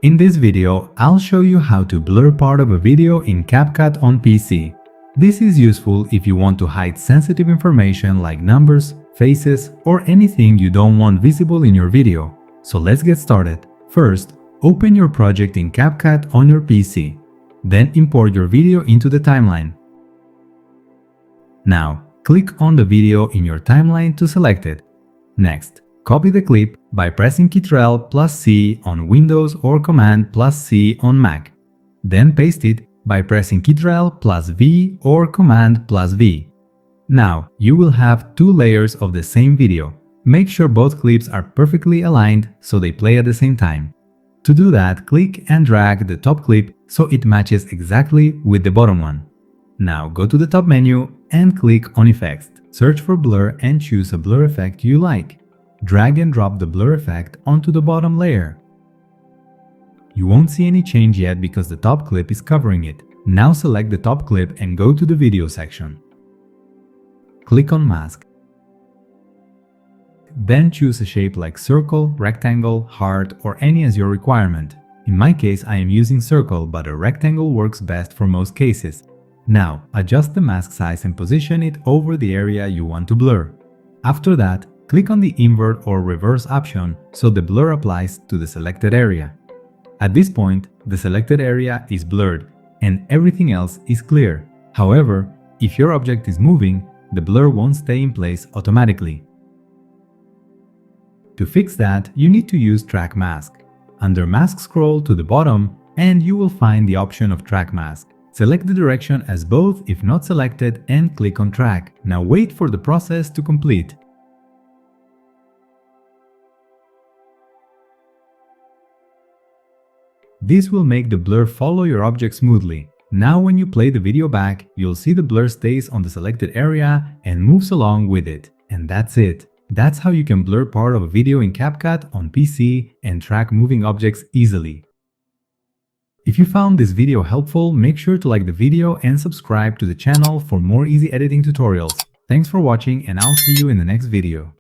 In this video, I'll show you how to blur part of a video in CapCut on PC. This is useful if you want to hide sensitive information like numbers, faces, or anything you don't want visible in your video. So let's get started. First, open your project in CapCut on your PC. Then import your video into the timeline. Now, click on the video in your timeline to select it. Next, copy the clip by pressing Ctrl+C on Windows or Command+C on Mac. Then paste it by pressing Ctrl+V or Command+V. Now, you will have two layers of the same video. Make sure both clips are perfectly aligned so they play at the same time. To do that, click and drag the top clip so it matches exactly with the bottom one. Now go to the top menu and click on Effects. Search for Blur and choose a blur effect you like. Drag and drop the blur effect onto the bottom layer. You won't see any change yet because the top clip is covering it. Now select the top clip and go to the video section. Click on Mask. Then choose a shape like circle, rectangle, heart, or any as your requirement. In my case, I am using circle, but a rectangle works best for most cases. Now, adjust the mask size and position it over the area you want to blur. After that, click on the invert or reverse option so the blur applies to the selected area. At this point, the selected area is blurred and everything else is clear. However, if your object is moving, the blur won't stay in place automatically. To fix that, you need to use Track Mask. Under Mask, scroll to the bottom and you will find the option of Track Mask. Select the direction as both if not selected and click on Track. Now wait for the process to complete. This will make the blur follow your object smoothly. Now when you play the video back, you'll see the blur stays on the selected area and moves along with it. And that's it. That's how you can blur part of a video in CapCut on PC and track moving objects easily. If you found this video helpful, make sure to like the video and subscribe to the channel for more easy editing tutorials. Thanks for watching and I'll see you in the next video.